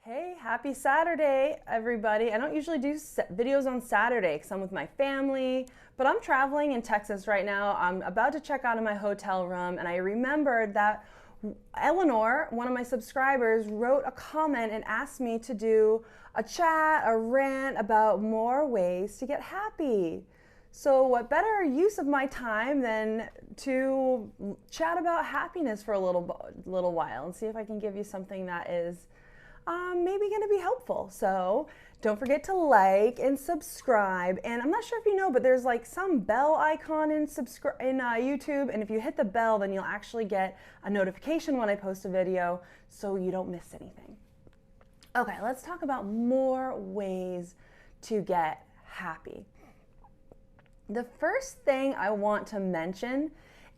Hey, happy Saturday, everybody. I don't usually do videos on Saturday because I'm with my family, but I'm traveling in Texas right now. I'm about to check out of my hotel room, and I remembered that Eleanor, one of my subscribers, wrote a comment and asked me to do a chat, a rant about more ways to get happy. So what better use of my time than to chat about happiness for a little while and see if I can give you something that is maybe going to be helpful. So don't forget to like and subscribe. And I'm not sure if you know, but there's like some bell icon in YouTube. And if you hit the bell, then you'll actually get a notification when I post a video so you don't miss anything. Okay, let's talk about more ways to get happy. The first thing I want to mention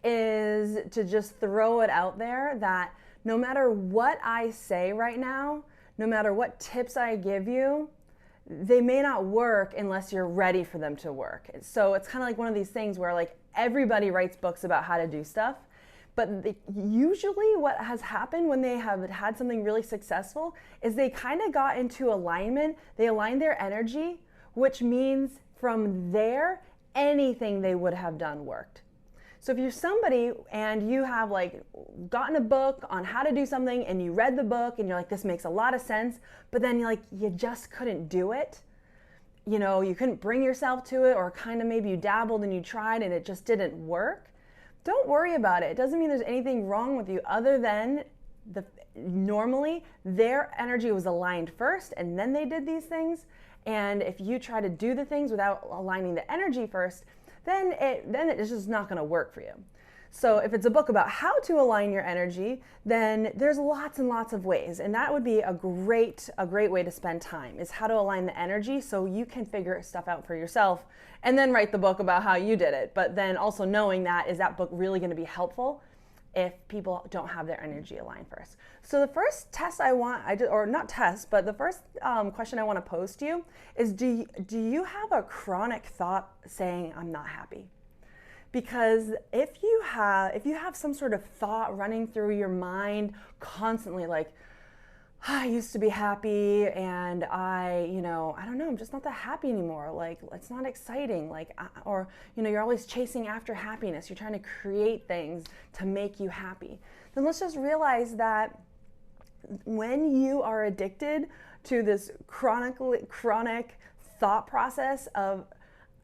is to just throw it out there that no matter what I say right now, no matter what tips I give you, they may not work unless you're ready for them to work. So it's kind of like one of these things where like everybody writes books about how to do stuff, but usually what has happened when they have had something really successful is they kind of got into alignment, they aligned their energy, which means from there, anything they would have done worked. So if you're somebody and you have like gotten a book on how to do something and you read the book and you're like, this makes a lot of sense, but then you just couldn't do it. You know, you couldn't bring yourself to it, or kind of maybe you dabbled and you tried and it just didn't work. Don't worry about it. It doesn't mean there's anything wrong with you other than normally their energy was aligned first and then they did these things. And if you try to do the things without aligning the energy first, then it's just not going to work for you. So if it's a book about how to align your energy, then there's lots and lots of ways. And that would be a great way to spend time, is how to align the energy so you can figure stuff out for yourself and then write the book about how you did it. But then also knowing that, is that book really going to be helpful if people don't have their energy aligned first? So the first test the first question I want to pose to you is, do you have a chronic thought saying, I'm not happy? Because if you have some sort of thought running through your mind constantly, like, I used to be happy and I don't know, I'm just not that happy anymore. Like, it's not exciting. Or you're always chasing after happiness. You're trying to create things to make you happy. Then let's just realize that when you are addicted to this chronic thought process of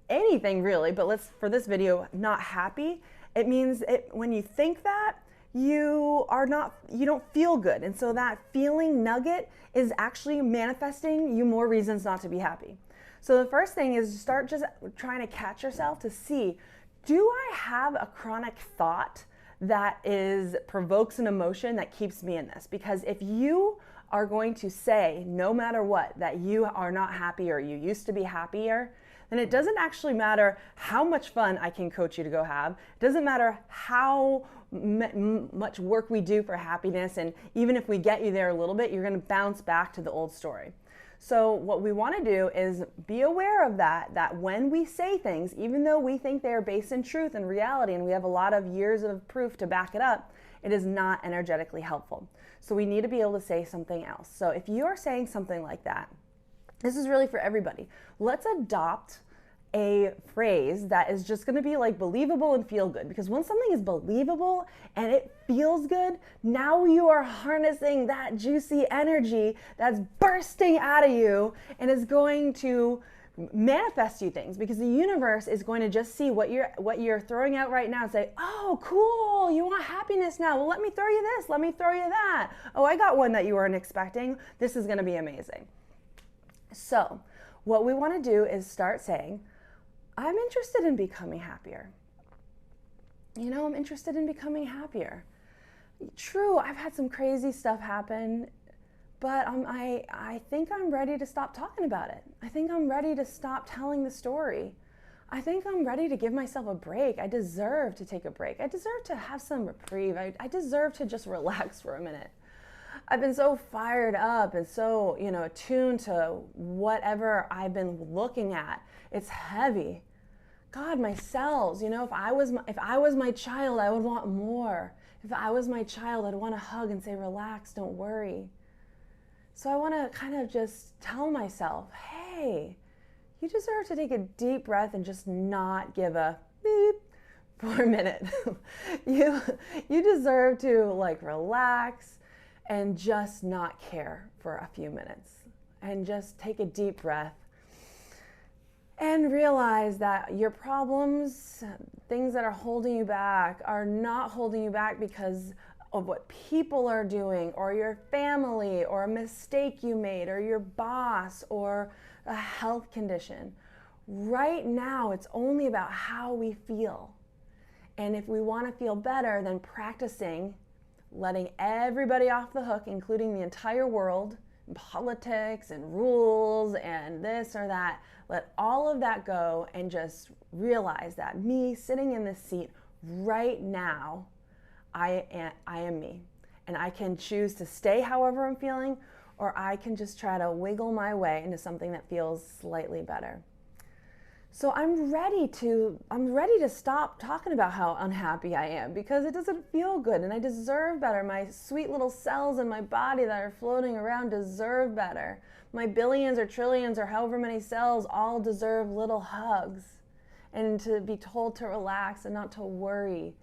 anything really, but for this video, not happy, it means when you think that, you don't feel good. And so that feeling nugget is actually manifesting you more reasons not to be happy. So the first thing is start just trying to catch yourself to see, do I have a chronic thought that provokes an emotion that keeps me in this? Because if you are going to say, no matter what, that you are not happy or you used to be happier, then it doesn't actually matter how much fun I can coach you to go have. It doesn't matter how much work we do for happiness, and even if we get you there a little bit, you're going to bounce back to the old story. So what we want to do is be aware of that when we say things, even though we think they are based in truth and reality, and we have a lot of years of proof to back it up, it is not energetically helpful. So we need to be able to say something else. So if you are saying something like that, this is really for everybody. Let's adopt a phrase that is just going to be like believable and feel good, because when something is believable and it feels good, now you are harnessing that juicy energy that's bursting out of you and is going to manifest you things, because the universe is going to just see what you're throwing out right now and say, oh, cool, you want happiness now, well, let me throw you this, let me throw you that, oh, I got one that you weren't expecting, this is going to be amazing. So what we want to do is start saying, I'm interested in becoming happier. I'm interested in becoming happier. True, I've had some crazy stuff happen, but I think I'm ready to stop talking about it. I think I'm ready to stop telling the story. I think I'm ready to give myself a break. I deserve to take a break. I deserve to have some reprieve. I deserve to just relax for a minute. I've been so fired up and so, attuned to whatever I've been looking at. It's heavy. God, my cells, if I was my child, I would want more. If I was my child, I'd want to hug and say, relax, don't worry. So I want to kind of just tell myself, hey, you deserve to take a deep breath and just not give a beep for a minute. you deserve to like relax and just not care for a few minutes and just take a deep breath and realize that your problems, things that are holding you back, are not holding you back because of what people are doing or your family or a mistake you made or your boss or a health condition. Right now, it's only about how we feel. And if we want to feel better, then practicing letting everybody off the hook, including the entire world, politics and rules and this or that, let all of that go and just realize that me sitting in this seat right now, I am me. And I can choose to stay however I'm feeling, or I can just try to wiggle my way into something that feels slightly better. So I'm ready to stop talking about how unhappy I am, because it doesn't feel good and I deserve better. My sweet little cells in my body that are floating around deserve better. My billions or trillions or however many cells all deserve little hugs and to be told to relax and not to worry.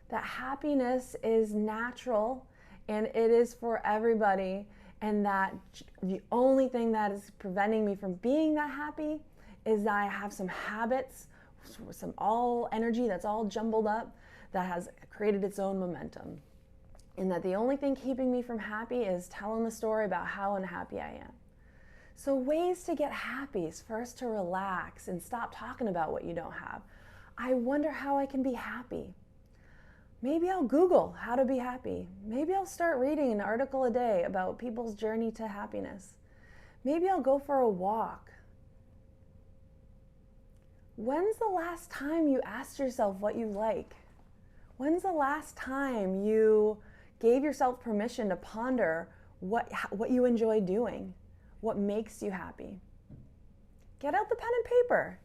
That happiness is natural and it is for everybody, and that the only thing that is preventing me from being that happy is that I have some habits, some all energy that's all jumbled up that has created its own momentum. And that the only thing keeping me from happy is telling the story about how unhappy I am. So ways to get happy is first to relax and stop talking about what you don't have. I wonder how I can be happy. Maybe I'll Google how to be happy. Maybe I'll start reading an article a day about people's journey to happiness. Maybe I'll go for a walk. When's the last time you asked yourself what you like? When's the last time you gave yourself permission to ponder what you enjoy doing? What makes you happy? Get out the pen and paper.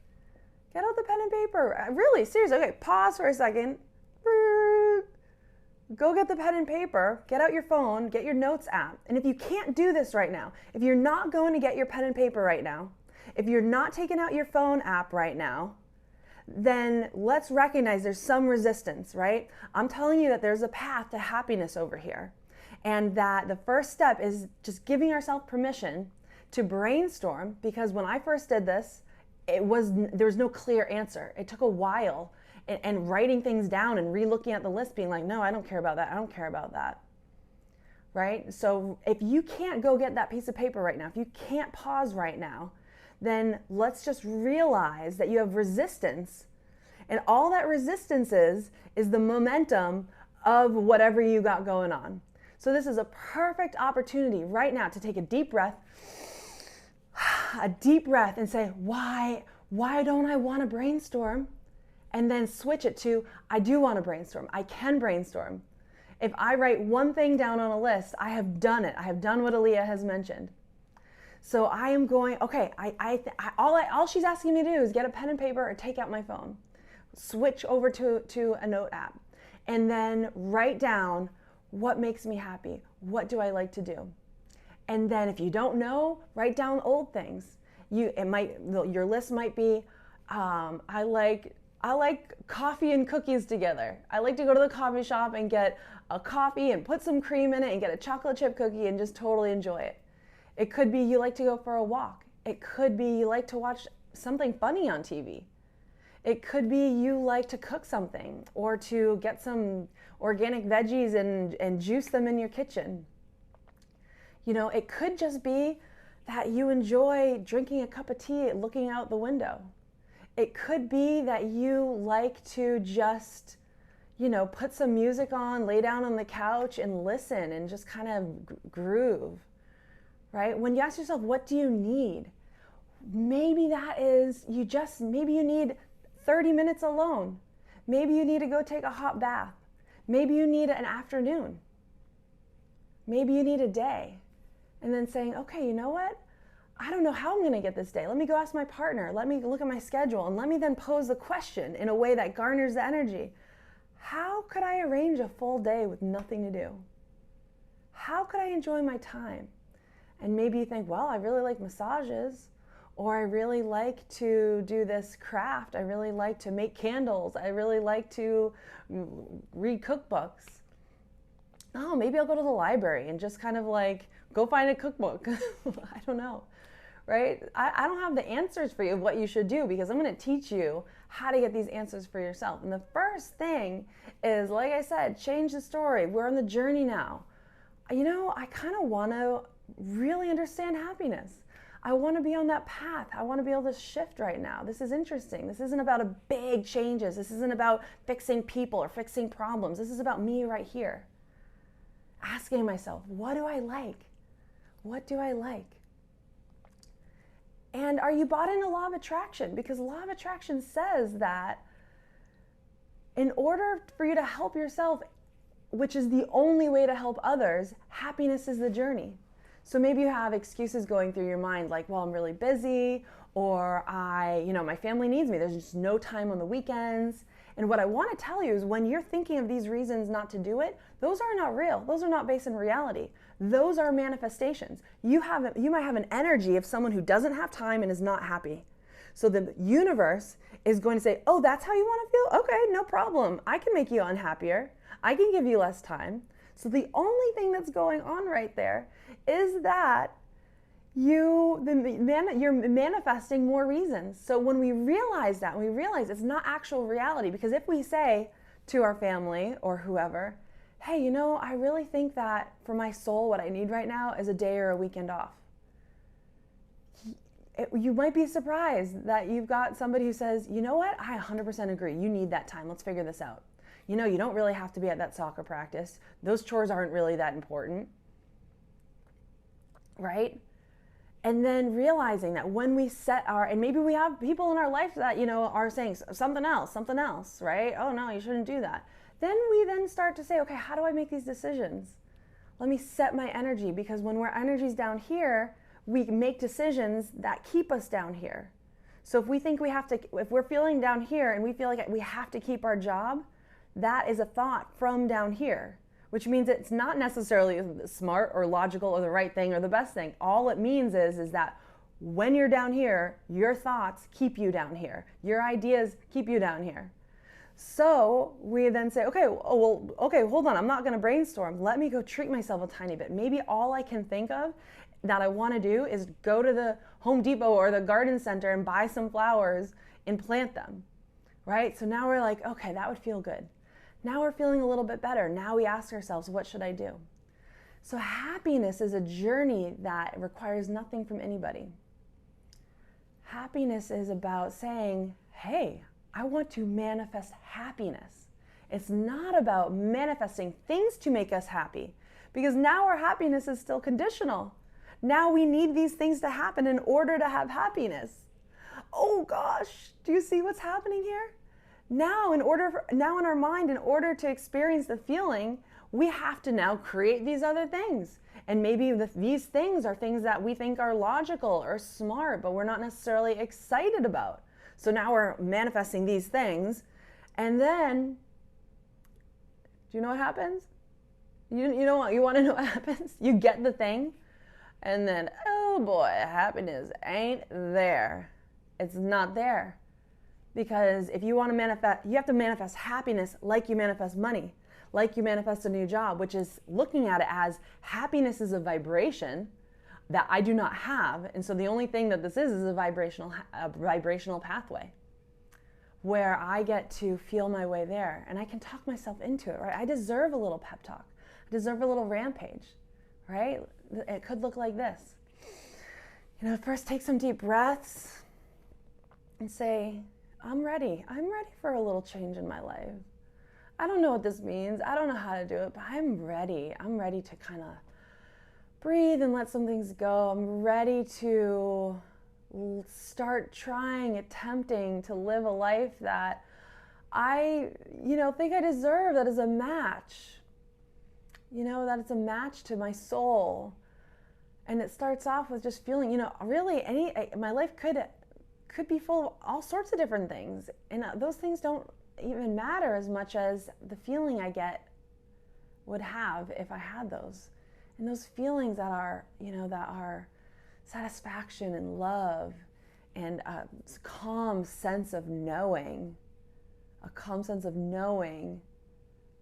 Get out the pen and paper. Really, seriously. Okay, pause for a second. Go get the pen and paper, get out your phone, get your notes app. And if you can't do this right now, if you're not going to get your pen and paper right now, if you're not taking out your phone app right now, then let's recognize there's some resistance, right? I'm telling you that there's a path to happiness over here. And that the first step is just giving ourselves permission to brainstorm, because when I first did this, there was no clear answer. It took a while. And writing things down and re-looking at the list, being like, no, I don't care about that. I don't care about that. Right? So if you can't go get that piece of paper right now, if you can't pause right now, then let's just realize that you have resistance. And all that resistance is the momentum of whatever you got going on. So this is a perfect opportunity right now to take a deep breath and say, why don't I want to brainstorm? And then switch it to, I do want to brainstorm. I can brainstorm. If I write one thing down on a list, I have done it. I have done what Alleah has mentioned. So I am going, okay, all she's asking me to do is get a pen and paper or take out my phone. Switch over to a note app. And then write down what makes me happy. What do I like to do? And then if you don't know, write down old things. Your list might be, I like coffee and cookies together. I like to go to the coffee shop and get a coffee and put some cream in it and get a chocolate chip cookie and just totally enjoy it. It could be you like to go for a walk. It could be you like to watch something funny on TV. It could be you like to cook something or to get some organic veggies and juice them in your kitchen. You know, it could just be that you enjoy drinking a cup of tea and looking out the window. It could be that you like to just, put some music on, lay down on the couch and listen and just kind of groove, right? When you ask yourself, what do you need? Maybe that is, maybe you need 30 minutes alone. Maybe you need to go take a hot bath. Maybe you need an afternoon. Maybe you need a day. And then saying, okay, you know what? I don't know how I'm going to get this day. Let me go ask my partner. Let me look at my schedule and let me then pose the question in a way that garners the energy. How could I arrange a full day with nothing to do? How could I enjoy my time? And maybe you think, well, I really like massages, or I really like to do this craft. I really like to make candles. I really like to read cookbooks. Oh, maybe I'll go to the library and just kind of like go find a cookbook. I don't know, right? I don't have the answers for you of what you should do, because I'm going to teach you how to get these answers for yourself. And the first thing is, like I said, change the story. We're on the journey now. You know, I kind of want to really understand happiness. I want to be on that path. I want to be able to shift right now. This is interesting. This isn't about a big changes. This isn't about fixing people or fixing problems. This is about me right here. Asking myself, what do I like? What do I like? And are you bought into law of attraction? Because law of attraction says that in order for you to help yourself, which is the only way to help others, happiness is the journey. So maybe you have excuses going through your mind like, well, I'm really busy, or my family needs me. There's just no time on the weekends. And what I want to tell you is, when you're thinking of these reasons not to do it, those are not real. Those are not based in reality. Those are manifestations. You might have an energy of someone who doesn't have time and is not happy. So the universe is going to say, oh, that's how you want to feel? Okay, no problem. I can make you unhappier. I can give you less time. So the only thing that's going on right there is that you're manifesting more reasons. So when we realize that, we realize it's not actual reality, because if we say to our family or whoever, hey, I really think that for my soul, what I need right now is a day or a weekend off. You might be surprised that you've got somebody who says, you know what, I 100% agree. You need that time. Let's figure this out. You don't really have to be at that soccer practice. Those chores aren't really that important, right? And then realizing that when we and maybe we have people in our life that, are saying something else, right? Oh no, you shouldn't do that. Then we start to say, okay, how do I make these decisions? Let me set my energy, because when our energy's down here, we make decisions that keep us down here. So if we think if we're feeling down here and we feel like we have to keep our job, that is a thought from down here, which means it's not necessarily smart or logical or the right thing or the best thing. All it means is that when you're down here, your thoughts keep you down here. Your ideas keep you down here. So we then say, okay, hold on. I'm not going to brainstorm. Let me go treat myself a tiny bit. Maybe all I can think of that I want to do is go to the Home Depot or the garden center and buy some flowers and plant them, right? So now we're like, okay, that would feel good. Now we're feeling a little bit better. Now we ask ourselves, what should I do? So happiness is a journey that requires nothing from anybody. Happiness is about saying, hey, I want to manifest happiness. It's not about manifesting things to make us happy, because now our happiness is still conditional. Now we need these things to happen in order to have happiness. Oh gosh, do you see what's happening here? Now in our mind, in order to experience the feeling, we have to now create these other things. And maybe these things are things that we think are logical or smart, but we're not necessarily excited about. So now we're manifesting these things, and then, do you know what happens? You want to know what happens? You get the thing, and then, oh boy, happiness ain't there. It's not there. Because if you want to manifest, you have to manifest happiness like you manifest money, like you manifest a new job, which is looking at it as happiness is a vibration that I do not have. And so the only thing that this is a vibrational pathway where I get to feel my way there, and I can talk myself into it, right? I deserve a little pep talk. I deserve a little rampage, right? It could look like this. First take some deep breaths and say, I'm ready. I'm ready for a little change in my life. I don't know what this means. I don't know how to do it, but I'm ready. I'm ready to kind of breathe and let some things go. I'm ready to start attempting to live a life that I, think I deserve, that is a match. That it's a match to my soul. And it starts off with just feeling, really my life could be full of all sorts of different things. And those things don't even matter as much as the feeling I would have if I had those. And those feelings that are, that are satisfaction and love and a calm sense of knowing,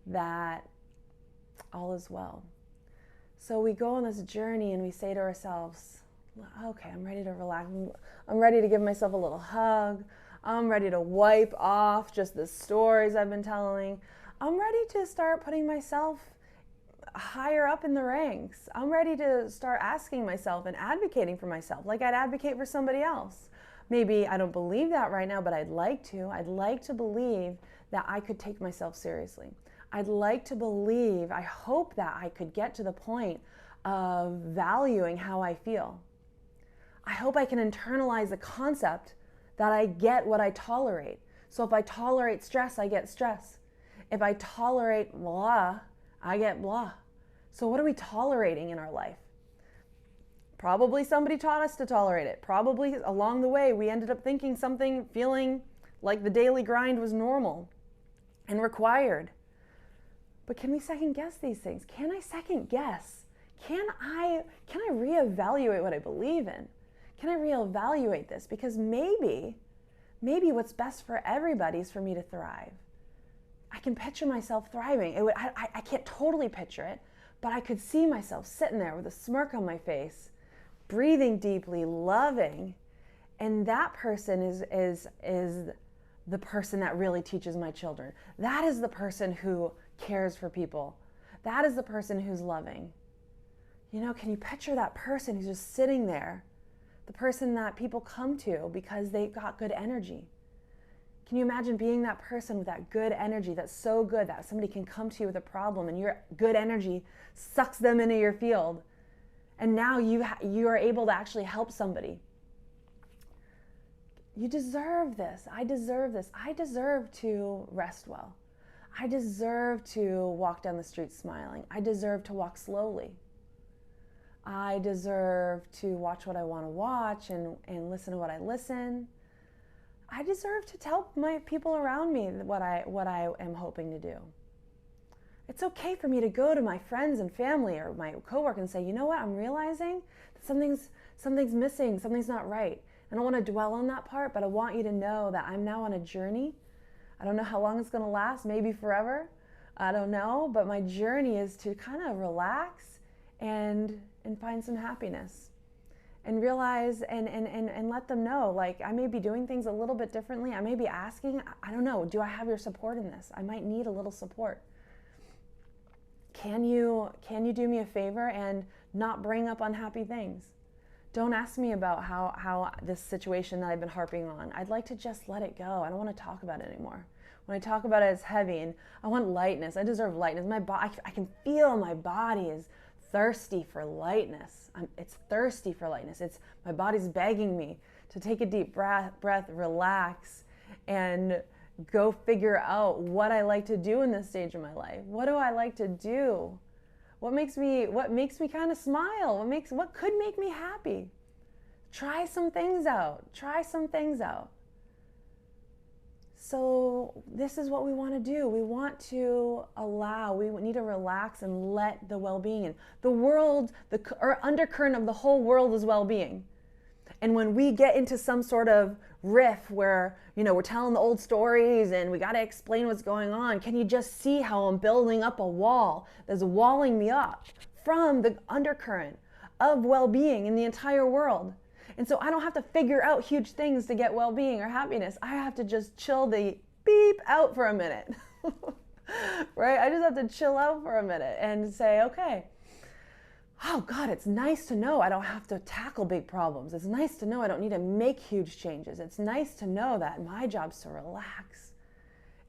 that all is well. So we go on this journey and we say to ourselves, okay, I'm ready to relax. I'm ready to give myself a little hug. I'm ready to wipe off just the stories I've been telling. I'm ready to start putting myself higher up in the ranks. I'm ready to start asking myself and advocating for myself like I'd advocate for somebody else. Maybe I don't believe that right now, but I'd like to. I'd like to believe that I could take myself seriously. I'd like to believe, I hope that I could get to the point of valuing how I feel. I hope I can internalize the concept that I get what I tolerate. So if I tolerate stress, I get stress. If I tolerate blah, I get blah. So what are we tolerating in our life? Probably somebody taught us to tolerate it. Probably along the way, we ended up thinking something, feeling like the daily grind was normal and required. But can we second guess these things? Can I second guess? Can I reevaluate what I believe in? Can I reevaluate this? Because maybe what's best for everybody is for me to thrive. I can picture myself thriving. I can't totally picture it, but I could see myself sitting there with a smirk on my face, breathing deeply, loving. And that person is the person that really teaches my children. That is the person who cares for people. That is the person who's loving. Can you picture that person who's just sitting there? The person that people come to because they got good energy. Can you imagine being that person with that good energy that's so good that somebody can come to you with a problem and your good energy sucks them into your field, and now you are able to actually help somebody? You deserve this. I deserve this. I deserve to rest well. I deserve to walk down the street smiling. I deserve to walk slowly. I deserve to watch what I want to watch and listen to what I listen. I deserve to tell my people around me what I am hoping to do. It's okay for me to go to my friends and family or my coworker and say, you know what, I'm realizing that something's missing, something's not right. I don't want to dwell on that part, but I want you to know that I'm now on a journey. I don't know how long it's going to last, maybe forever. I don't know, but my journey is to kind of relax and find some happiness and realize and let them know, like, I may be doing things a little bit differently. I may be asking, I don't know, do I have your support in this? I might need a little support. Can you do me a favor and not bring up unhappy things? Don't ask me about how this situation that I've been harping on. I'd like to just let it go. I don't want to talk about it anymore. When I talk about it, it's heavy, and I want lightness. I deserve lightness. I can feel my body is thirsty for lightness. It's thirsty for lightness. My body's begging me to take a deep breath, relax, and go figure out what I like to do in this stage of my life. What do I like to do? What makes me kind of smile? What could make me happy? Try some things out. So this is what we want to do. We want to we need to relax and let the well-being in. The world, or undercurrent of the whole world is well-being. And when we get into some sort of riff where, we're telling the old stories and we got to explain what's going on, can you just see how I'm building up a wall that's walling me up from the undercurrent of well-being in the entire world? And so I don't have to figure out huge things to get well-being or happiness. I have to just chill the beep out for a minute, right? I just have to chill out for a minute and say, okay, oh God, it's nice to know I don't have to tackle big problems. It's nice to know I don't need to make huge changes. It's nice to know that my job's to relax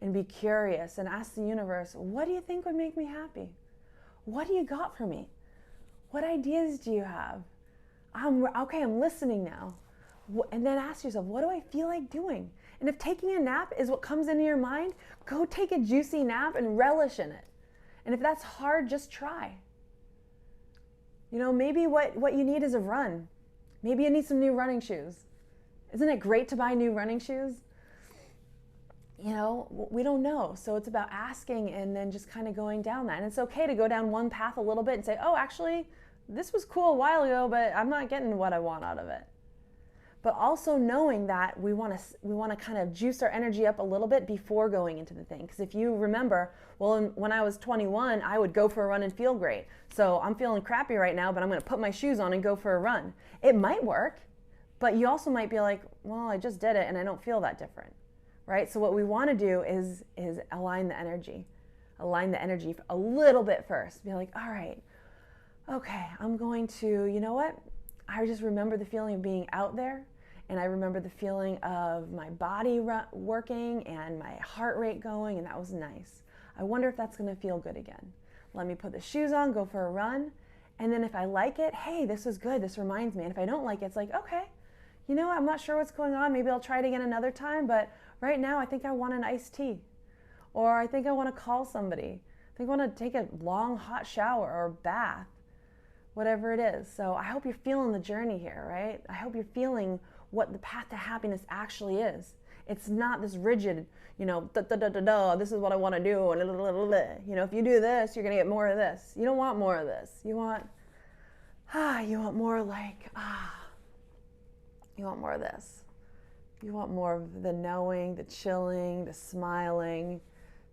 and be curious and ask the universe, what do you think would make me happy? What do you got for me? What ideas do you have? I'm listening now. And then ask yourself, what do I feel like doing? And if taking a nap is what comes into your mind, go take a juicy nap and relish in it. And if that's hard, just try. Maybe what you need is a run. Maybe you need some new running shoes. Isn't it great to buy new running shoes? you know, we don't know. So it's about asking and then just kind of going down that. And it's okay to go down one path a little bit and say, oh, actually, this was cool a while ago, but I'm not getting what I want out of it. But also knowing that we want to kind of juice our energy up a little bit before going into the thing. Because if you remember, well, when I was 21, I would go for a run and feel great. So I'm feeling crappy right now, but I'm going to put my shoes on and go for a run. It might work, but you also might be like, well, I just did it and I don't feel that different, right? So what we want to do is align the energy a little bit first. Be like, all right, okay, I'm going to, you know what? I just remember the feeling of being out there. And I remember the feeling of my body working and my heart rate going, and that was nice. I wonder if that's gonna feel good again. Let me put the shoes on, go for a run, and then if I like it, hey, this is good, this reminds me. And if I don't like it, it's like, okay, you know what, I'm not sure what's going on, maybe I'll try it again another time, but right now I think I want an iced tea. Or I think I wanna call somebody. I think I wanna take a long hot shower or bath, whatever it is. So I hope you're feeling the journey here, right? I hope you're feeling what the path to happiness actually is. It's not this rigid, you know, this is what I want to do, and you know, if you do this, you're gonna get more of this. You don't want more of this. You want more like, you want more of this. You want more of the knowing, the chilling, the smiling.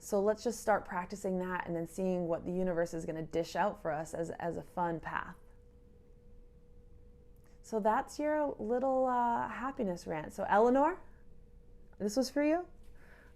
So let's just start practicing that and then seeing what the universe is gonna dish out for us as a fun path. So that's your little happiness rant. So Eleanor, this was for you.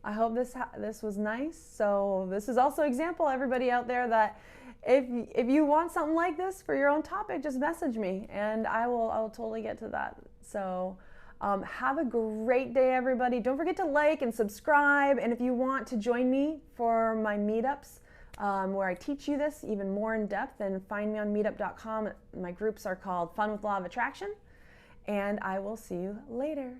I hope this was nice. So this is also example, everybody out there, that if you want something like this for your own topic, just message me and I will totally get to that. So have a great day, everybody. Don't forget to like and subscribe. And if you want to join me for my meetups, where I teach you this even more in depth, then find me on meetup.com. My groups are called Fun with Law of Attraction, and I will see you later.